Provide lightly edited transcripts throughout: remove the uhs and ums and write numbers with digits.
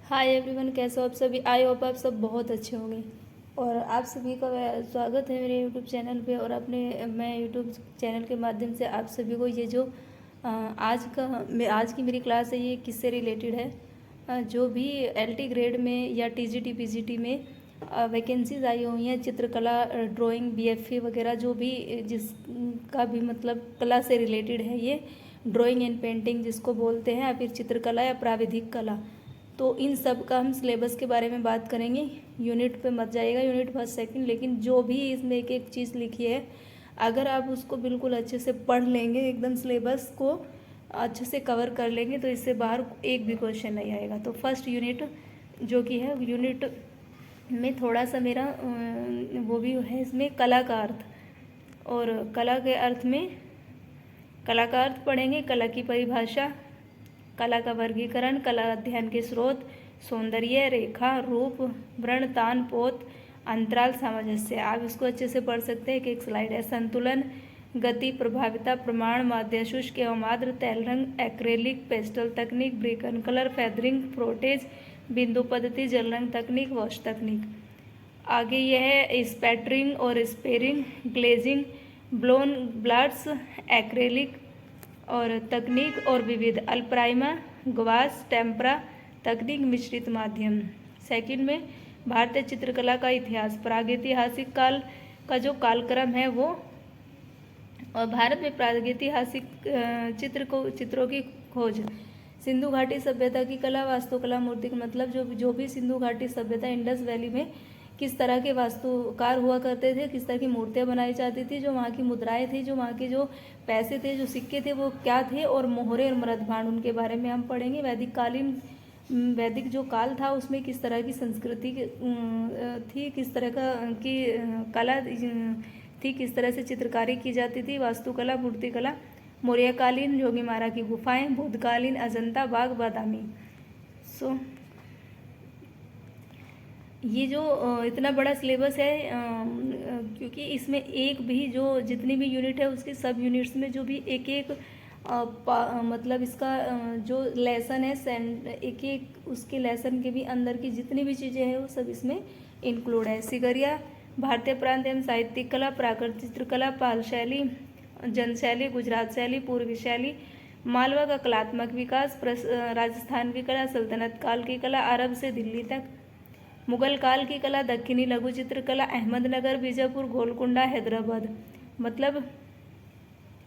Hi everyone, कैसे हो आप सभी। आई होप आप सब बहुत अच्छे होंगे। और आप सभी का स्वागत है मेरे यूट्यूब चैनल पे। और मैं यूट्यूब चैनल के माध्यम से आप सभी को ये जो आज की मेरी क्लास है, ये किससे रिलेटेड है। जो भी एलटी ग्रेड में या टीजीटी पीजीटी में वैकेंसीज आई हुई हैं, चित्रकला, ड्राइंग, बीएफए वगैरह, जो भी जिसका भी मतलब कला से रिलेटेड है, ये ड्राइंग एंड पेंटिंग जिसको बोलते हैं, या फिर चित्रकला या प्राविधिक कला, तो इन सब का हम सिलेबस के बारे में बात करेंगे। यूनिट पे मत जाइएगा, यूनिट फर्स्ट सेकंड, लेकिन जो भी इसमें एक एक चीज़ लिखी है, अगर आप उसको बिल्कुल अच्छे से पढ़ लेंगे, एकदम सिलेबस को अच्छे से कवर कर लेंगे, तो इससे बाहर एक भी क्वेश्चन नहीं आएगा। तो फर्स्ट यूनिट जो कि है, यूनिट में थोड़ा सा मेरा वो भी है, इसमें कला का अर्थ। और कला के अर्थ में कला का अर्थ पढ़ेंगे, कला की परिभाषा, कला का वर्गीकरण, कला अध्ययन के स्रोत, सौंदर्य, रेखा, रूप, वर्ण, तान, पोत, अंतराल, सामंजस्य। आप इसको अच्छे से पढ़ सकते हैं। एक स्लाइड है। संतुलन, गति, प्रभाविता, प्रमाण, माध्य, शुष्क एवं आर्द्र, तैल रंग, एक्रेलिक, पेस्टल तकनीक, ब्रेकन कलर, फेदरिंग, फ्रोटेज, बिंदु पद्धति, जल रंग तकनीक, वॉश तकनीक। आगे यह है स्पैटरिंग और स्पेरिंग, ग्लेजिंग, ब्लोन ब्लाट्स, एक्रेलिक और तकनीक और विविध, अल्पराइमा, गवास, टेम्परा तकनीक, मिश्रित माध्यम। सेकंड में भारतीय चित्रकला का इतिहास, प्रागैतिहासिक काल का जो कालक्रम है वो, और भारत में प्रागैतिहासिक चित्रों की खोज, सिंधु घाटी सभ्यता की कला, वास्तुकला, मूर्ति का मतलब जो भी सिंधु घाटी सभ्यता, इंडस वैली में किस तरह के वास्तुकार हुआ करते थे, किस तरह की मूर्तियाँ बनाई जाती थी, जो वहाँ की मुद्राएं थी, जो वहाँ के जो पैसे थे, जो सिक्के थे, वो क्या थे, और मोहरे और मृदभांड, उनके बारे में हम पढ़ेंगे। वैदिक जो काल था, उसमें किस तरह की संस्कृति थी, किस तरह की कला थी, किस तरह से चित्रकारी की जाती थी, वास्तुकला, मूर्तिकला, मौर्यकालीन जोगीमारा की गुफाएं, बुद्धकालीन अजंता, बाग बादामी। ये जो इतना बड़ा सिलेबस है, क्योंकि इसमें एक भी जो जितनी भी यूनिट है, उसके सब यूनिट्स में जो भी एक एक मतलब इसका जो लेसन है, एक एक उसके लेसन के भी अंदर की जितनी भी चीज़ें हैं, वो सब इसमें इंक्लूड है। सिगरिया, भारतीय प्रांत एवं साहित्यिक कला, प्राकृतिक चित्रकला, पाल शैली, जनशैली, गुजरात शैली, पूर्वी शैली, मालवा का कलात्मक विकास, राजस्थान की कला, सल्तनत काल की कला, अरब से दिल्ली तक, मुगल काल की कला, दक्षिणी लघु चित्रकला, अहमदनगर, बीजापुर, गोलकुंडा, हैदराबाद। मतलब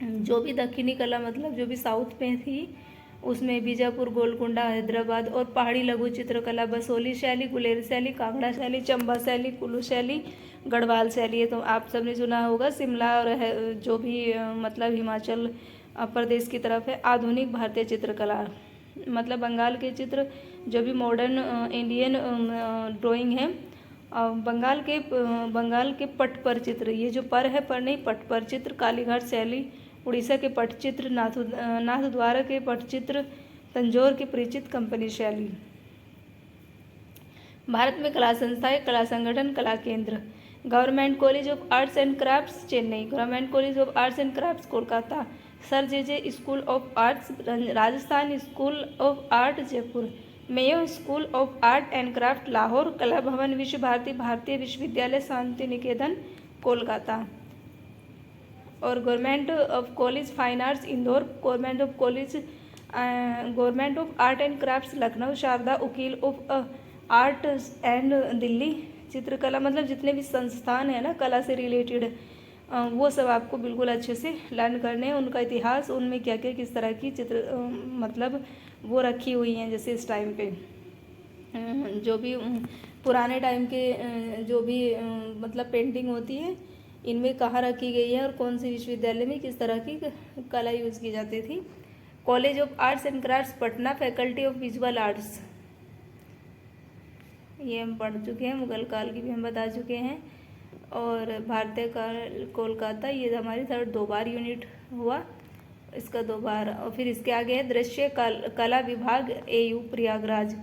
जो भी दक्षिणी कला, मतलब जो भी साउथ में थी, उसमें बीजापुर, गोलकुंडा, हैदराबाद। और पहाड़ी लघु चित्रकला, बसोली शैली, गुलेर शैली, कांगड़ा शैली, चंबा शैली, कुल्लू शैली, गढ़वाल शैली। तो आप सबने सुना होगा शिमला और जो भी मतलब हिमाचल प्रदेश की तरफ है। आधुनिक भारतीय चित्रकला, मतलब बंगाल के चित्र, जो भी मॉडर्न इंडियन ड्राइंग है, बंगाल के पट पर चित्र, ये जो पर है, पर नहीं, पट पर चित्र, कालीघाट शैली, उड़ीसा के पटचित्र, नाथद्वारा के पटचित्र, तंजौर के परिचित कंपनी शैली। भारत में कला संस्थाएं, कला संगठन, कला केंद्र, government college of arts and crafts Chennai, government college of arts and crafts Kolkata, sir J school of arts Rajasthan, school of art Jaipur, Mayo school of art and craft Lahore, कला भवन विश्व भारती भारतीय विश्वविद्यालय शांति निकेतन कोलकाता। और government of college fine arts Indore, government of art and crafts Lucknow, Sharda Ukil of art and Delhi. चित्रकला मतलब जितने भी संस्थान है ना कला से रिलेटेड, वो सब आपको बिल्कुल अच्छे से लर्न करने हैं। उनका इतिहास, उनमें क्या क्या किस तरह की मतलब वो रखी हुई हैं। जैसे इस टाइम पे जो भी पुराने टाइम के जो भी मतलब पेंटिंग होती है, इनमें कहाँ रखी गई है और कौन से विश्वविद्यालय में किस तरह की कला यूज़ की जाती थी। College of arts and crafts Patna, faculty of visual arts, ये हम पढ़ चुके हैं। मुगल काल की भी हम बता चुके हैं। और भारतीय काल कोलकाता, ये हमारी थर्ड 2 बार यूनिट हुआ, इसका 2 बार। और फिर इसके आगे है दृश्य कला विभाग, AU प्रयागराज,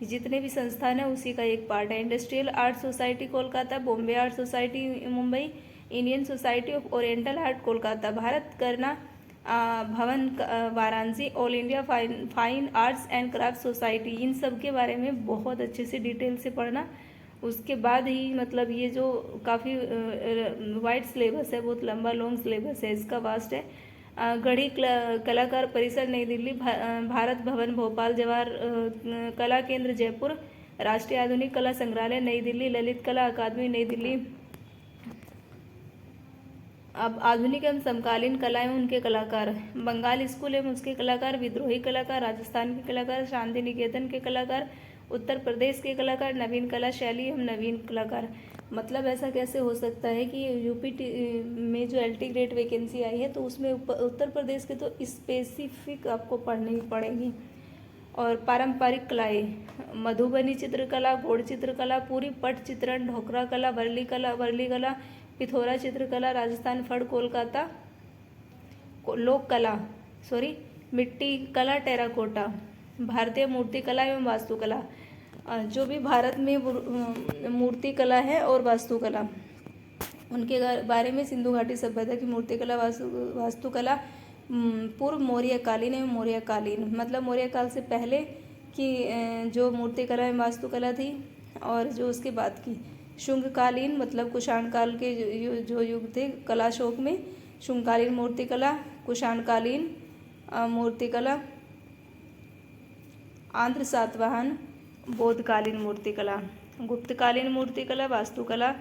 जितने भी संस्थान है उसी का एक पार्ट है। Industrial art society Kolkata, Bombay art society Mumbai, Indian society of oriental art Kolkata, Bharat करना Bhavan Varanasi, all India fine arts and craft society, इन सब के बारे में बहुत अच्छे से डिटेल से पढ़ना। उसके बाद ही मतलब ये जो काफ़ी वाइड सिलेबस है, बहुत लंबा लॉन्ग सिलेबस है, इसका वास्ट है। गढ़ी कलाकार परिसर नई दिल्ली, भारत भवन भोपाल, जवाहर कला केंद्र जयपुर, राष्ट्रीय आधुनिक कला संग्रहालय नई दिल्ली, ललित कला अकादमी नई दिल्ली। अब आधुनिक एवं समकालीन कलाएं उनके कलाकार, बंगाल स्कूल एवं उसके कलाकार, विद्रोही कलाकार, राजस्थान के कलाकार, शांति निकेतन के कलाकार, उत्तर प्रदेश के कलाकार, नवीन कला शैली एवं नवीन कलाकार। मतलब ऐसा कैसे हो सकता है कि यूपी में जो LT ग्रेड वैकेंसी आई है तो उसमें उत्तर प्रदेश के तो स्पेसिफिक आपको पढ़नी पड़ेगी। और पारंपरिक कलाएं, मधुबनी चित्रकला, गोड़ चित्रकला, पूरी पट चित्रण, ढोकरा कला, वर्ली कला, पिथौरा चित्रकला, राजस्थान फड़, कोलकाता लोक कला, मिट्टी कला, टेराकोटा, भारतीय मूर्ति कला एवं वास्तुकला। जो भी भारत में मूर्ति कला है और वास्तुकला, उनके बारे में सिंधु घाटी सभ्यता की मूर्तिकला, वास्तुकला, पूर्व मौर्य कालीन एवं मौर्य कालीन, मतलब मौर्य काल से पहले की जो मूर्तिकला एवं वास्तुकला थी, और जो उसके बाद की शुंगकालीन, मतलब कुषाण काल के जो युग थे कलाशोक में, शुंगकालीन मूर्तिकला, कुषाणकालीन मूर्तिकला, आंध्र सातवाहन, बौद्धकालीन मूर्तिकला, गुप्तकालीन मूर्तिकला, वास्तुकला,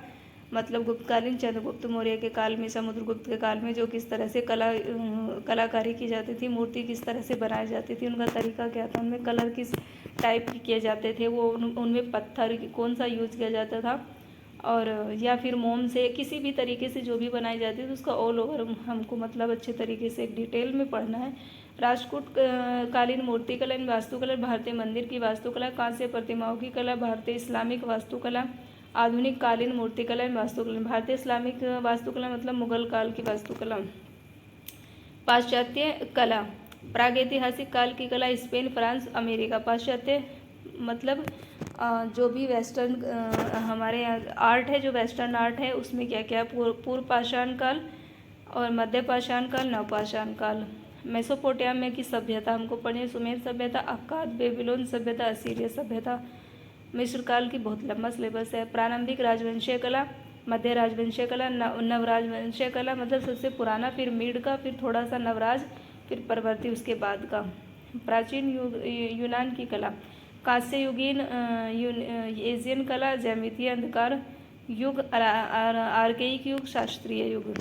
मतलब गुप्तकालीन चंद्रगुप्त मौर्य के काल में, समुद्रगुप्त के काल में जो किस तरह से कलाकारी की जाती थी, मूर्ति किस तरह से बनाई जाती थी, उनका तरीका क्या था, उनमें कलर किस टाइप के किए जाते थे, वो उनमें पत्थर कौन सा यूज किया जाता था, और या फिर मोम से किसी भी तरीके से जो भी बनाई जाती है तो उसका ऑल ओवर हमको मतलब अच्छे तरीके से एक डिटेल में पढ़ना है। राजपूत कालीन मूर्तिकला एवं वास्तुकला, भारतीय मंदिर की वास्तुकला, कांस्य प्रतिमाओं की कला, भारतीय इस्लामिक वास्तुकला, आधुनिक कालीन मूर्तिकला एवं वास्तुकला, भारतीय इस्लामिक वास्तुकला मतलब मुगल काल की वास्तुकला, पाश्चात्य कला, प्रागैतिहासिक काल की कला, स्पेन, फ्रांस, अमेरिका, पाश्चात्य मतलब जो भी वेस्टर्न हमारे यहाँ आर्ट है, जो वेस्टर्न आर्ट है उसमें क्या क्या, पूर्व पाषाण काल और मध्य पाषाण काल, नवपाषाण काल, मेसोपोटामिया की सभ्यता हमको पढ़नी, सुमेर सभ्यता, अक्काद, बेबीलोन सभ्यता, असीरिया सभ्यता, मिस्र काल की बहुत लंबा सिलेबस है। प्रारंभिक राजवंशीय कला, मध्य राजवंशीय कला, नवराजवंशीय कला मतलब सबसे पुराना, फिर मीड का, फिर थोड़ा सा नवराज, फिर परवर्ती उसके बाद का। प्राचीन यूनान की कला, कांस्य युगीन एशियन कला, ज्यामितीय अंधकार युग, आर्केइक युग, शास्त्रीय युग।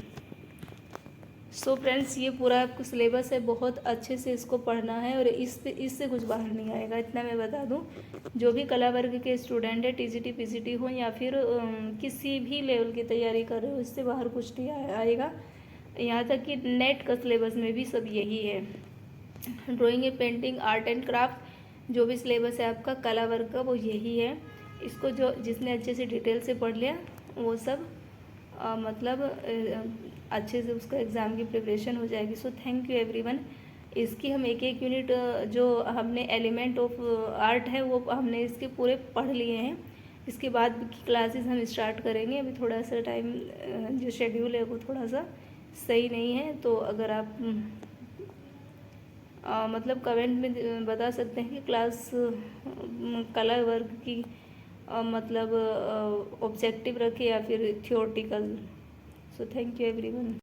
सो फ्रेंड्स, ये पूरा आपको सिलेबस है, बहुत अच्छे से इसको पढ़ना है और इससे कुछ बाहर नहीं आएगा, इतना मैं बता दूं। जो भी कला वर्ग के स्टूडेंट है, TGT PGT हो या फिर किसी भी लेवल की तैयारी कर रहे हो, इससे बाहर कुछ नहीं आएगा। यहाँ तक कि नेट का सिलेबस में भी सब यही है। Drawing and painting, art and craft, जो भी सिलेबस है आपका कला वर्ग का वो यही है। इसको जिसने अच्छे से डिटेल से पढ़ लिया वो सब मतलब अच्छे से उसका एग्ज़ाम की प्रिपरेशन हो जाएगी। So thank you everyone. इसकी हम एक एक यूनिट जो हमने एलिमेंट ऑफ आर्ट है वो हमने इसके पूरे पढ़ लिए हैं। इसके बाद की क्लासेस हम स्टार्ट करेंगे। अभी थोड़ा सा टाइम जो शेड्यूल है वो थोड़ा सा सही नहीं है, तो अगर आप मतलब कमेंट में बता सकते हैं कि क्लास कला वर्ग की मतलब ऑब्जेक्टिव रखे या फिर theoretical. So thank you everyone.